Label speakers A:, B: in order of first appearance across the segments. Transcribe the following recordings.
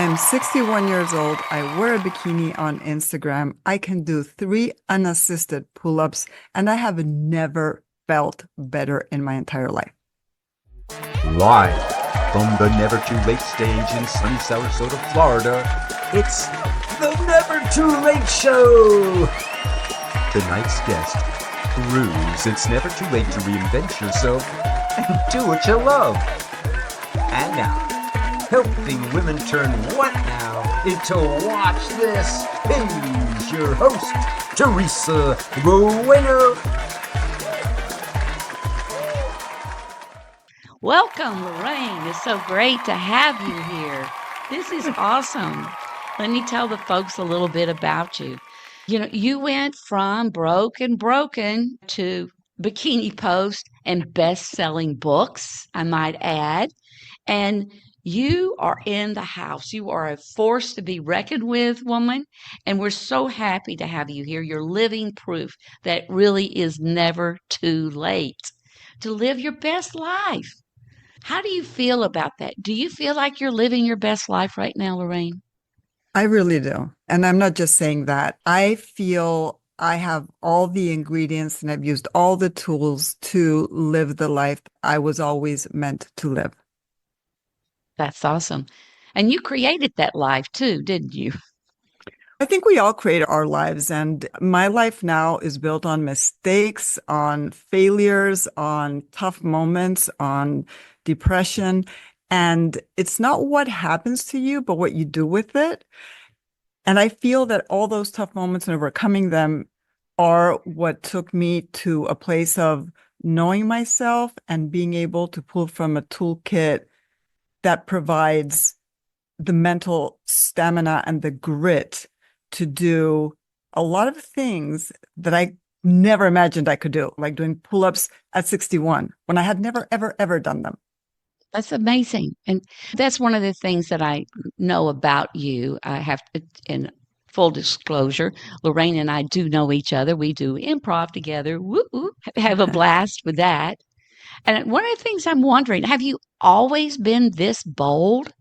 A: I'm 61 years old. I wear a bikini on Instagram. I can do 3 unassisted pull-ups, and I have never felt better in my entire life.
B: Live from the Never Too Late stage in sunny Sarasota, Florida, it's the Never Too Late Show! Tonight's guest proves it's never too late to reinvent yourself and do what you love. And now, helping women turn what now into watch this, here's your host, Teresa Bueno.
C: Welcome, Lorraine. It's so great to have you here. This is awesome. Let me tell the folks a little bit about you. You went from broken to bikini post and best-selling books, I might add. And you are in the house. You are a force to be reckoned with, woman. And we're so happy to have you here. You're living proof that really is never too late to live your best life. How do you feel about that? Do you feel like you're living your best life right now, Lorraine?
A: I really do. And I'm not just saying that. I feel I have all the ingredients and I've used all the tools to live the life I was always meant to live.
C: That's awesome. And you created that life too, didn't you?
A: I think we all create our lives, and my life now is built on mistakes, on failures, on tough moments, on depression. And it's not what happens to you, but what you do with it. And I feel that all those tough moments and overcoming them are what took me to a place of knowing myself and being able to pull from a toolkit that provides the mental stamina and the grit to do a lot of things that I never imagined I could do, like doing pull-ups at 61 when I had never, ever, ever done them.
C: That's amazing. And that's one of the things that I know about you. I have to, in full disclosure, Lorraine and I do know each other. We do improv together. Woo, woo, have a blast with that. And one of the things I'm wondering, have you always been this bold?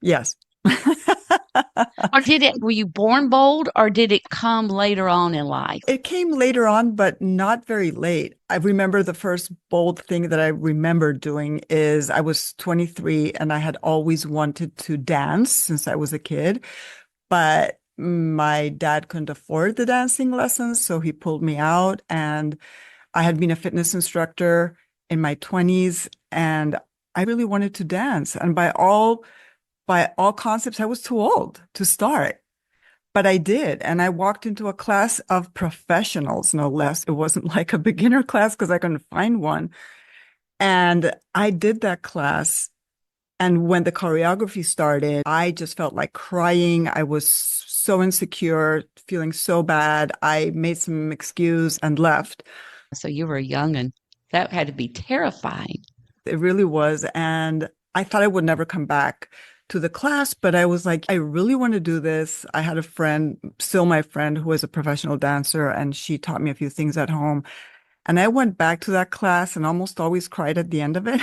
A: Yes.
C: Or were you born bold or did it come later on in life?
A: It came later on, but not very late. I remember the first bold thing that I remember doing is I was 23 and I had always wanted to dance since I was a kid, but my dad couldn't afford the dancing lessons, so he pulled me out, and I had been a fitness instructor in my 20s and I really wanted to dance. And by all concepts, I was too old to start. But I did. And I walked into a class of professionals, no less. It wasn't like a beginner class because I couldn't find one. And I did that class. And when the choreography started, I just felt like crying. I was so insecure, feeling so bad. I made some excuse and left.
C: So you were young and that had to be terrifying.
A: It really was. And I thought I would never come back to the class, but I was like, I really want to do this. I had a friend, still my friend, who was a professional dancer, and she taught me a few things at home. And I went back to that class and almost always cried at the end of it.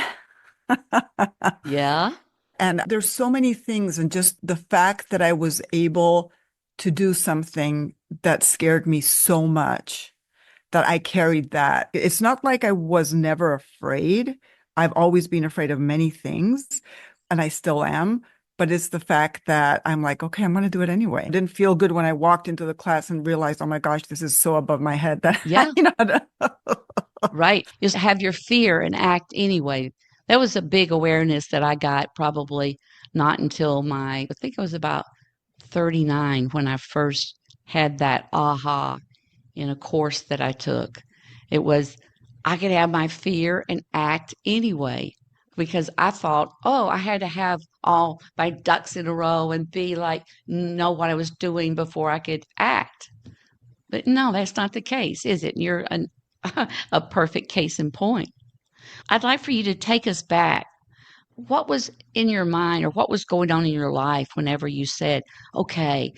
C: Yeah.
A: And there's so many things, and just the fact that I was able to do something that scared me so much that I carried that. It's not like I was never afraid. I've always been afraid of many things, and I still am. But it's the fact that I'm like, okay, I'm going to do it anyway. I didn't feel good when I walked into the class and realized, oh my gosh, this is so above my head that,
C: Yeah.
A: you know.
C: Right. Just have your fear and act anyway. That was a big awareness that I got probably not until I think I was about 39 when I first had that aha in a course that I took. It was, I could have my fear and act anyway because I thought, oh, I had to have all my ducks in a row and be like, know what I was doing before I could act. But no, that's not the case, is it? You're a perfect case in point. I'd like for you to take us back. What was in your mind or what was going on in your life whenever you said, okay,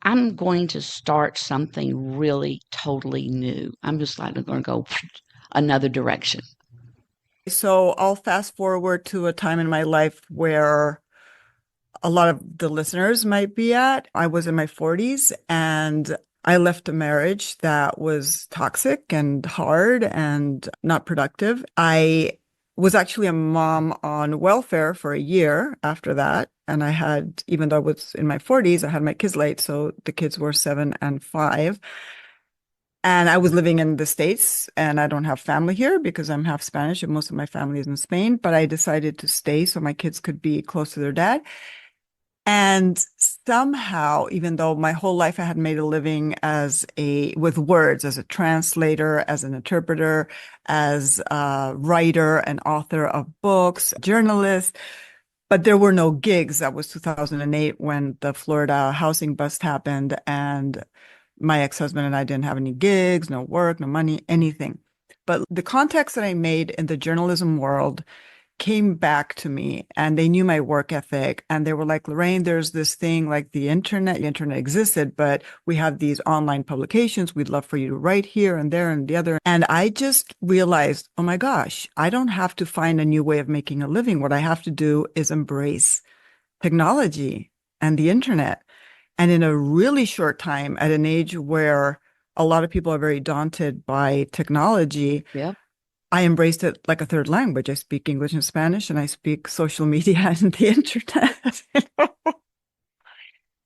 C: I'm going to start something really totally new? I'm just like, I'm going to go another direction.
A: So I'll fast forward to a time in my life where a lot of the listeners might be at. I was in my 40s and I left a marriage that was toxic and hard and not productive. I was actually a mom on welfare for a year after that. And I had, even though I was in my 40s, I had my kids late. So the kids were 7 and 5. And I was living in the States and I don't have family here because I'm half Spanish and most of my family is in Spain. But I decided to stay so my kids could be close to their dad. And somehow, even though my whole life I had made a living with words, as a translator, as an interpreter, as a writer and author of books, journalist, but there were no gigs. That was 2008 when the Florida housing bust happened, and my ex-husband and I didn't have any gigs, no work, no money, anything. But the contacts that I made in the journalism world came back to me and they knew my work ethic and they were like, Lorraine, there's this thing like the internet existed, but we have these online publications. We'd love for you to write here and there and the other. And I just realized, oh my gosh, I don't have to find a new way of making a living. What I have to do is embrace technology and the internet. And in a really short time, at an age where a lot of people are very daunted by technology,
C: Yeah.
A: I embraced it like a third language. I speak English and Spanish, and I speak social media and the internet.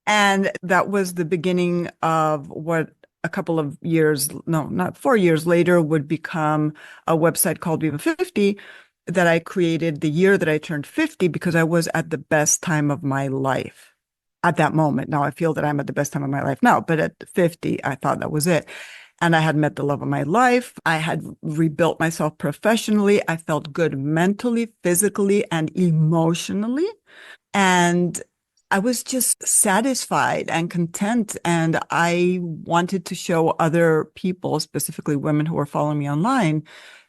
A: And that was the beginning of what a couple of years, no, not 4 years later, would become a website called Viva 50 that I created the year that I turned 50 because I was at the best time of my life at that moment. Now I feel that I'm at the best time of my life now, but at 50, I thought that was it. And I had met the love of my life. I had rebuilt myself professionally. I felt good mentally, physically, and emotionally. And I was just satisfied and content. And I wanted to show other people, specifically women who are following me online,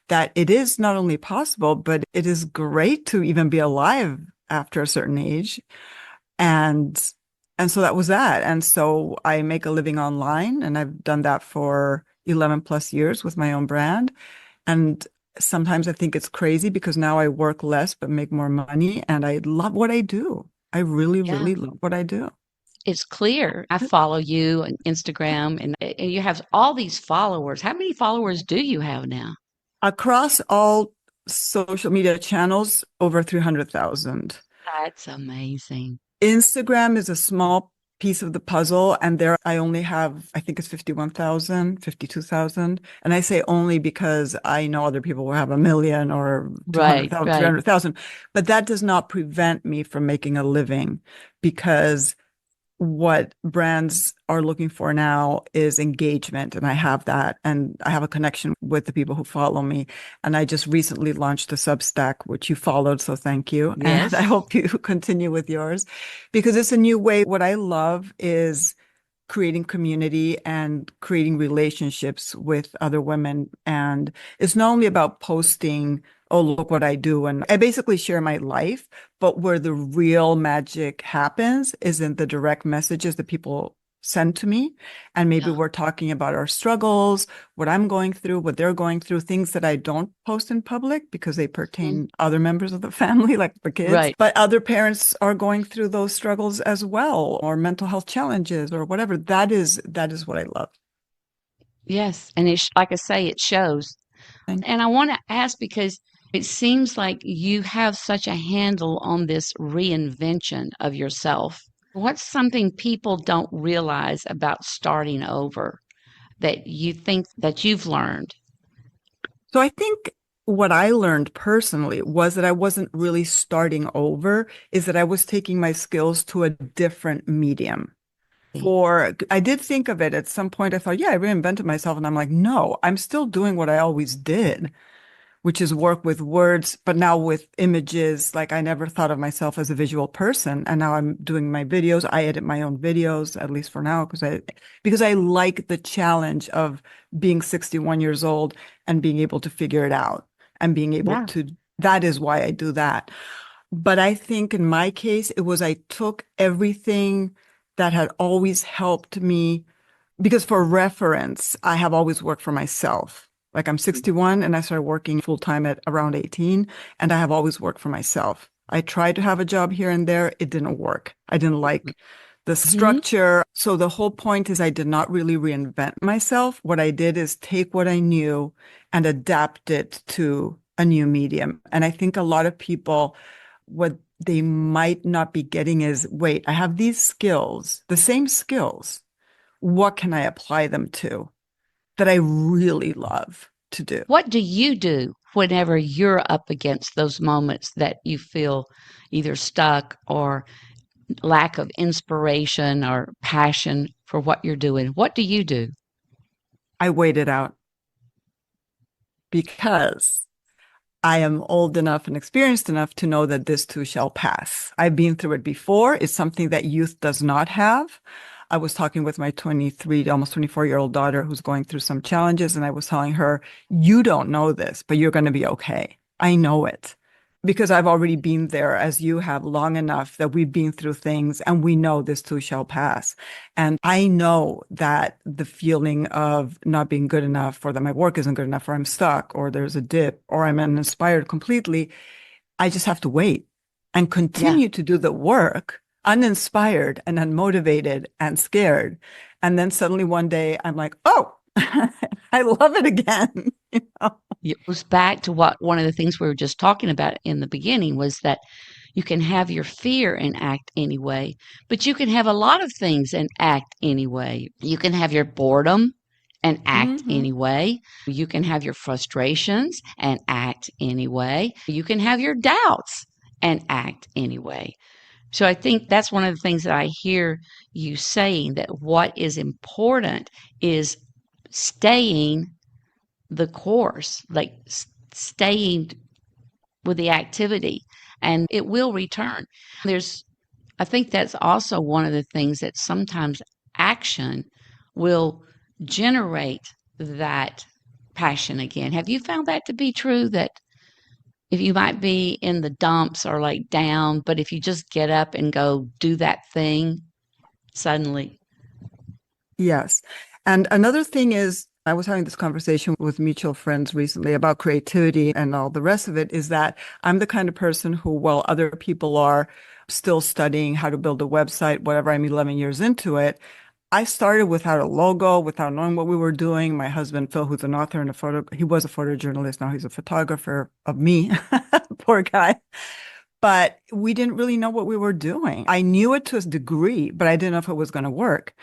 A: that it is not only possible, but it is great to even be alive after a certain age. And and so that was that. And so I make a living online and I've done that for 11 plus years with my own brand. And sometimes I think it's crazy because now I work less but make more money and I love what I do. I really,
C: Yeah.
A: really love what I do.
C: It's clear. I follow you on Instagram and you have all these followers. How many followers do you have now?
A: Across all social media channels, over 300,000.
C: That's amazing.
A: Instagram is a small piece of the puzzle. And there I only have, I think it's 51,000, 52,000. And I say only because I know other people will have a million or
C: Right,
A: 200,000,
C: right.
A: 300,000. But that does not prevent me from making a living because what brands are looking for now is engagement. And I have that. And I have a connection with the people who follow me. And I just recently launched a Substack, which you followed. So thank you. And I
C: Yes.
A: hope you continue with yours because it's a new way. What I love is creating community and creating relationships with other women. And it's not only about posting, oh, look what I do. And I basically share my life, but where the real magic happens is in the direct messages that people send to me. And maybe
C: Yeah.
A: we're talking about our struggles, what I'm going through, what they're going through, things that I don't post in public because they
C: Mhm.
A: pertain other members of the family, like the kids.
C: Right.
A: But other parents are going through those struggles as well, or mental health challenges or whatever. That is what I love.
C: Yes. And it's like I say, it shows.
A: Thank
C: And I want to ask because it seems like you have such a handle on this reinvention of yourself. What's something people don't realize about starting over that you think that you've learned?
A: So I think what I learned personally was that I wasn't really starting over, is that I was taking my skills to a different medium. I did think of it at some point. I thought, yeah, I reinvented myself. And I'm like, no, I'm still doing what I always did, which is work with words, but now with images. Like I never thought of myself as a visual person. And now I'm doing my videos. I edit my own videos, at least for now, because I like the challenge of being 61 years old and being able to figure it out and being able
C: Yeah.
A: to, that is why I do that. But I think in my case, it was I took everything that had always helped me because for reference, I have always worked for myself. Like I'm 61 and I started working full time at around 18, and I have always worked for myself. I tried to have a job here and there. It didn't work. I didn't like the
C: Hmm.
A: structure. So the whole point is I did not really reinvent myself. What I did is take what I knew and adapt it to a new medium. And I think a lot of people, what they might not be getting is, wait, I have these skills, the same skills. What can I apply them to that I really love to do?
C: What do you do whenever you're up against those moments that you feel either stuck or lack of inspiration or passion for what you're doing? What do you do?
A: I wait it out because I am old enough and experienced enough to know that this too shall pass. I've been through it before. It's something that youth does not have. I was talking with my 23, almost 24-year-old daughter who's going through some challenges, and I was telling her, you don't know this, but you're going to be okay. I know it because I've already been there as you have long enough that we've been through things and we know this too shall pass. And I know that the feeling of not being good enough or that my work isn't good enough or I'm stuck or there's a dip or I'm uninspired completely, I just have to wait and
C: Yeah.
A: continue to do the work uninspired and unmotivated and scared. And then suddenly one day I'm like, oh, I love it again. You know?
C: It goes back to what one of the things we were just talking about in the beginning was that you can have your fear and act anyway, but you can have a lot of things and act anyway. You can have your boredom and act
A: Mm-hmm.
C: anyway. You can have your frustrations and act anyway. You can have your doubts and act anyway. So I think that's one of the things that I hear you saying, that what is important is staying the course, like staying with the activity, and it will return. There's, I think that's also one of the things that sometimes action will generate that passion again. Have you found that to be true? That if you might be in the dumps or like down, but if you just get up and go do that thing, suddenly,
A: Yes. And another thing is, I was having this conversation with mutual friends recently about creativity and all the rest of it is that I'm the kind of person who, while other people are still studying how to build a website, whatever, I'm 11 years into it. I started without a logo, without knowing what we were doing. My husband, Phil, who's an author and he was a photojournalist. Now he's a photographer of me. Poor guy. But we didn't really know what we were doing. I knew it to a degree, but I didn't know if it was going to work.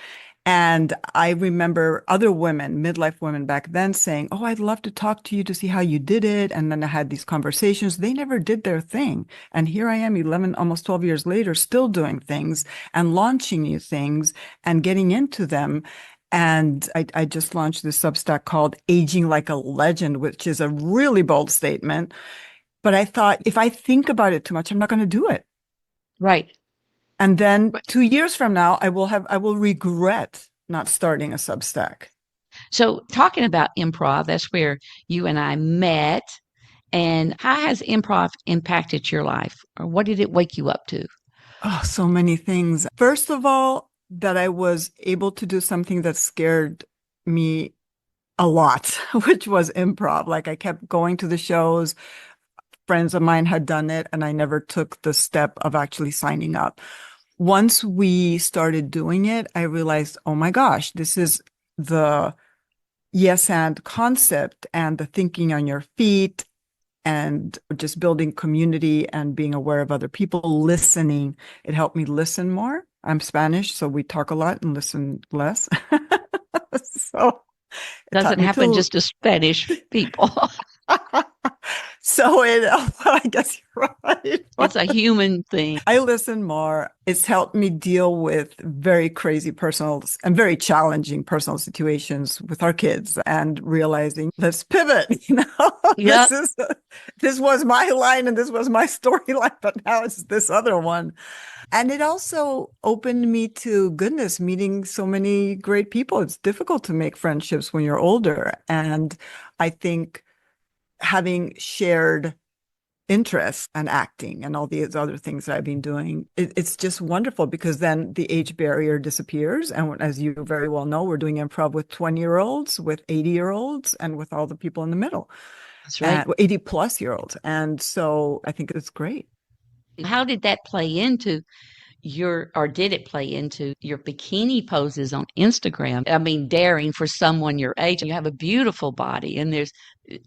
A: And I remember other women, midlife women back then saying, oh, I'd love to talk to you to see how you did it. And then I had these conversations. They never did their thing. And here I am 11, almost 12 years later, still doing things and launching new things and getting into them. And I just launched this Substack called Aging Like a Legend, which is a really bold statement. But I thought if I think about it too much, I'm not going to do it.
C: right.
A: And then 2 years from now, I will regret not starting a Substack.
C: So, talking about improv, that's where you and I met. And how has improv impacted your life? Or what did it wake you up to?
A: Oh, so many things. First of all, that I was able to do something that scared me a lot, which was improv. Like I kept going to the shows. Friends of mine had done it, and I never took the step of actually signing up. Once we started doing it, I realized, oh my gosh, this is the yes and concept and the thinking on your feet and just building community and being aware of other people, listening. It helped me listen more. I'm Spanish, so we talk a lot and listen less. So it taught
C: Doesn't
A: me
C: happen
A: to
C: just to Spanish people.
A: so it, I guess you're right.
C: It's a human thing.
A: I listen more. It's helped me deal with very crazy personal and very challenging personal situations with our kids and realizing let's pivot,
C: Yeah.
A: this was my line and this was my storyline, but now it's this other one. And it also opened me to goodness, meeting so many great people. It's difficult to make friendships when you're older. And I think having shared interests and acting and all these other things that I've been doing, it's just wonderful because then the age barrier disappears. And as you very well know, we're doing improv with 20-year-olds, with 80-year-olds, and with all the people in the middle,
C: That's right.
A: and 80 plus year olds. And so I think it's great.
C: How did that play into or did it play into your bikini poses on Instagram? I mean, daring for someone your age. You have a beautiful body, and there's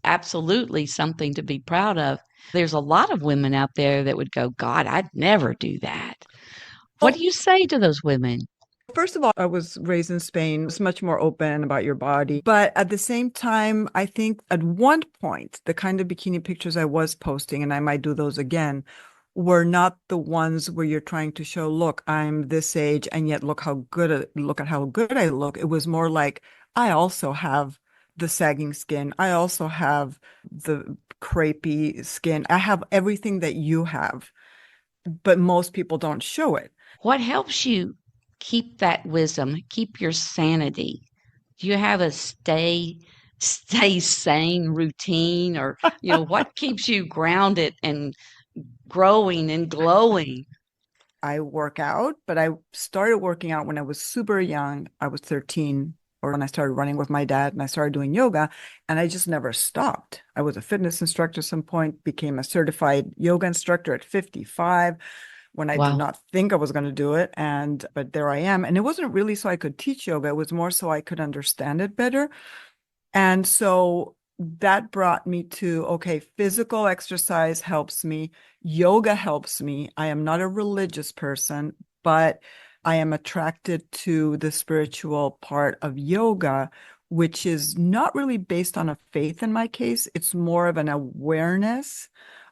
C: absolutely something to be proud of. There's a lot of women out there that would go, God, I'd never do that. What
A: Oh,
C: do you say to those women?
A: first of all, I was raised in Spain. It's much more open about your body. But at the same time, I think at one point, the kind of bikini pictures I was posting, and I might do those again, were not the ones where you're trying to show, look, I'm this age, and yet look at how good I look. It was more like, I also have the sagging skin. I also have the crepey skin. I have everything that you have, but most people don't show it.
C: What helps you keep that wisdom, keep your sanity? Do you have a stay sane routine, or what keeps you grounded and growing and glowing?
A: I work out, but I started working out when I was super young. I was 13, or when I started running with my dad and I started doing yoga, and I just never stopped. I was a fitness instructor at some point, became a certified yoga instructor at 55 when I did
C: Wow.
A: not think I was going to do it. But there I am. And it wasn't really so I could teach yoga, it was more so I could understand it better. And so that brought me to, okay, physical exercise helps me. Yoga helps me. I am not a religious person, but I am attracted to the spiritual part of yoga, which is not really based on a faith in my case. It's more of an awareness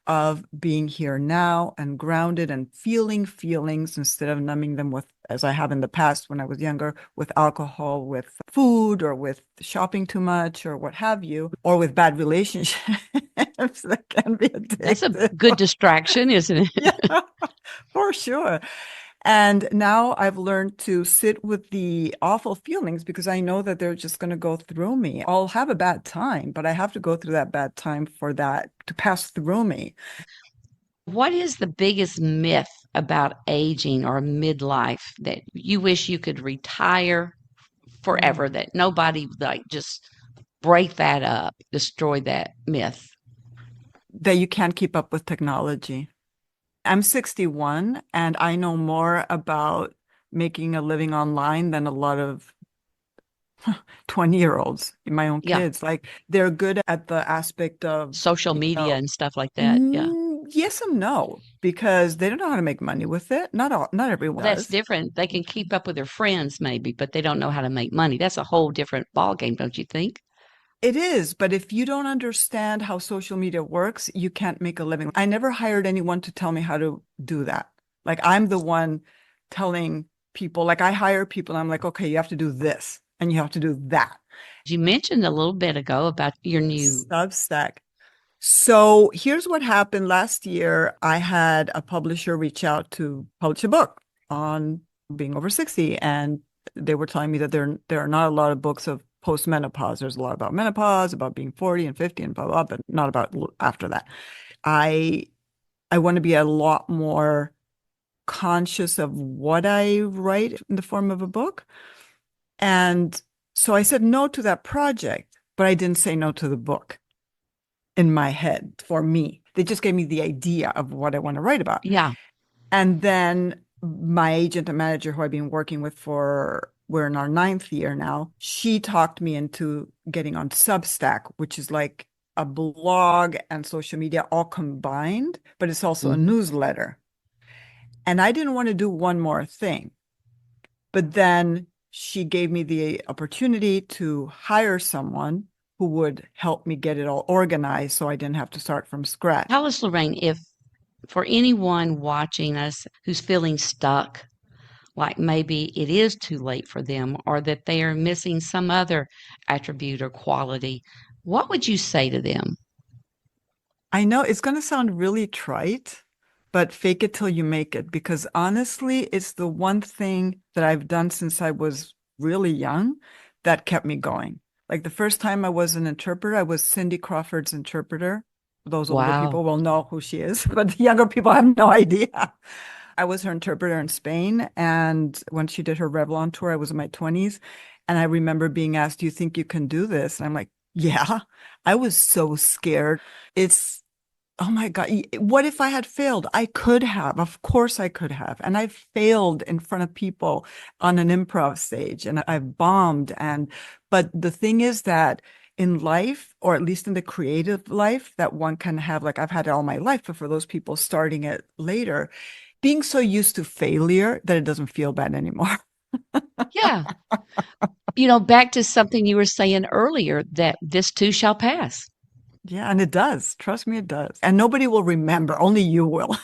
A: of being here now and grounded and feeling feelings instead of numbing them with, as I have in the past when I was younger, with alcohol, with food, or with shopping too much, or what have you, or with bad relationships that can be
C: That's a
A: addictive.
C: good distraction, isn't it?
A: Yeah, for sure. And now I've learned to sit with the awful feelings because I know that they're just going to go through me. I'll have a bad time, but I have to go through that bad time for that to pass through me.
C: What is the biggest myth about aging or midlife that you wish you could retire
A: Mm.
C: forever, that nobody like just break that up, destroy that myth?
A: That you can't keep up with technology. I'm 61 and I know more about making a living online than a lot of 20-year-olds, my own
C: Yeah,
A: kids. Like they're good at the aspect of,
C: social
A: you
C: media
A: know,
C: and stuff like that. Yeah.
A: yes and no, because they don't know how to make money with it. Not everyone
C: Well, that's
A: does.
C: different. They can keep up with their friends maybe, but they don't know how to make money. That's a whole different ball game, don't you think?
A: It is, but if you don't understand how social media works, you can't make a living. I never hired anyone to tell me how to do that. Like I'm the one telling people, like I hire people, and I'm like, okay, you have to do this and you have to do that.
C: You mentioned a little bit ago about your new.
A: Substack. So here's what happened last year. I had a publisher reach out to publish a book on being over 60, and they were telling me that there are not a lot of books of postmenopause. There's a lot about menopause, about being 40 and 50 and blah, blah, but not about after that. I I want to be a lot more conscious of what I write in the form of a book. And so I said no to that project, but I didn't say no to the book in my head for me. They just gave me the idea of what I want to write about.
C: Yeah.
A: And then my agent and manager, who I've been working with for, we're in our 9th year now, she talked me into getting on Substack, which is like a blog and social media all combined, but it's also a
C: Mhm.
A: newsletter. And I didn't want to do one more thing. But then she gave me the opportunity to hire someone who would help me get it all organized so I didn't have to start from scratch.
C: Tell us, Lorraine, if for anyone watching us who's feeling stuck, like maybe it is too late for them or that they are missing some other attribute or quality, what would you say to them?
A: I know it's going to sound really trite, but fake it till you make it, because honestly, it's the one thing that I've done since I was really young that kept me going. Like the first time I was an interpreter, I was Cindy Crawford's interpreter. Those older
C: Wow.
A: people will know who she is, but the younger people have no idea. I was her interpreter in Spain. And when she did her Revlon tour, I was in my 20s. And I remember being asked, do you think you can do this? And I'm like, yeah. I was so scared. It's Oh my God. What if I had failed? I could have. Of course I could have. And I failed in front of people on an improv stage and I've bombed. But the thing is that in life, or at least in the creative life that one can have, like I've had it all my life, but for those people starting it later, being so used to failure that it doesn't feel bad anymore.
C: Yeah. Back to something you were saying earlier, that this too shall pass.
A: Yeah, and it does. Trust me, it does. And nobody will remember. Only you will.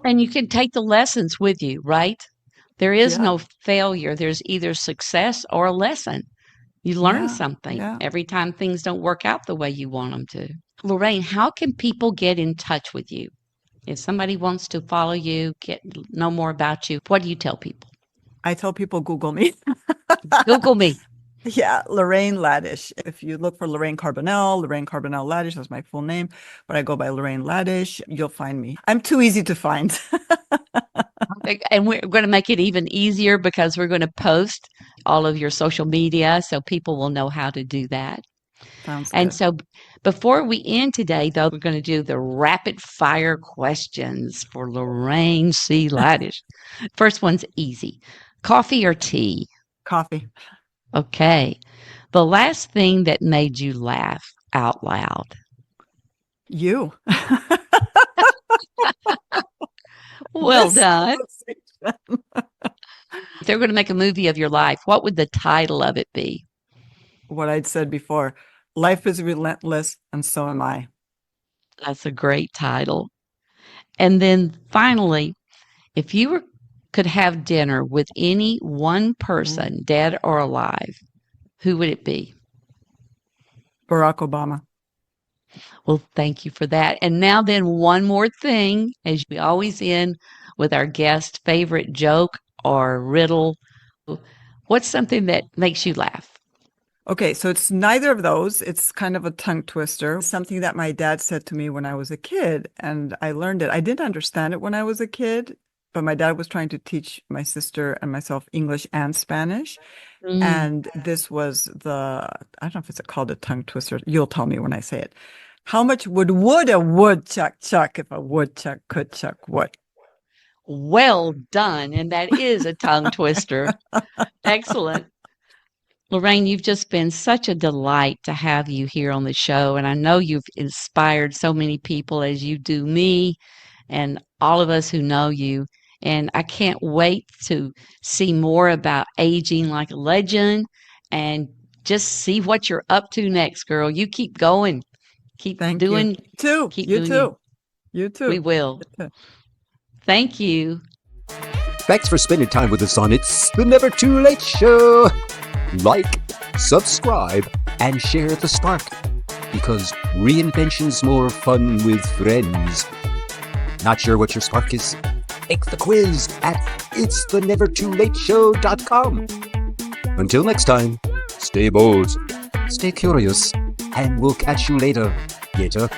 C: And you can take the lessons with you, right? There is
A: Yeah,
C: no failure. There's either success or a lesson. You learn
A: yeah,
C: something
A: yeah.
C: every time things don't work out the way you want them to. Lorraine, how can people get in touch with you? If somebody wants to follow you, know more about you, what do you tell people?
A: I tell people Google me.
C: Google me.
A: Yeah, Lorraine Ladish. If you look for Lorraine Carbonell Ladish, that's my full name, but I go by Lorraine Ladish. You'll find me. I'm too easy to find.
C: And we're going to make it even easier because we're going to post all of your social media so people will know how to do that.
A: Sounds
C: And
A: good.
C: so before we end today, though, we're going to do the rapid fire questions for Lorraine C. Ladish. First one's easy. Coffee or tea?
A: Coffee.
C: Okay. The last thing that made you laugh out loud?
A: You.
C: Well
A: This
C: done.
A: conversation.
C: If they were going to make a movie of your life, what would the title of it be?
A: What I'd said before, life is relentless and so am I.
C: That's a great title. And then finally, if you could have dinner with any one
A: Mhm.
C: person, dead or alive, who would it be?
A: Barack Obama.
C: Well, thank you for that. And now then, one more thing, as we always end with our guest favorite joke or riddle. What's something that makes you laugh?
A: Okay, so it's neither of those. It's kind of a tongue twister. Something that my dad said to me when I was a kid, and I learned it. I didn't understand it when I was a kid, but my dad was trying to teach my sister and myself English and Spanish.
C: Mm.
A: And this was I don't know if it's called a tongue twister. You'll tell me when I say it. How much would a woodchuck chuck if a woodchuck could chuck wood?
C: Well done. And that is a tongue twister. Excellent. Lorraine, you've just been such a delight to have you here on the show. And I know you've inspired so many people as you do me and all of us who know you. And I can't wait to see more about aging like a legend and just see what you're up to next, girl. You keep going. Keep
A: Thank you.
C: doing,
A: Too.
C: keep
A: You
C: doing you.
A: too. You
C: We
A: too.
C: will. Thank you.
B: Thanks for spending time with us on It's the Never Too Late Show. Like, subscribe, and share the spark. Because reinvention's more fun with friends. Not sure what your spark is? Take the quiz at itsthenevertoolateshow.com. Until next time, stay bold, stay curious, and we'll catch you later. Later.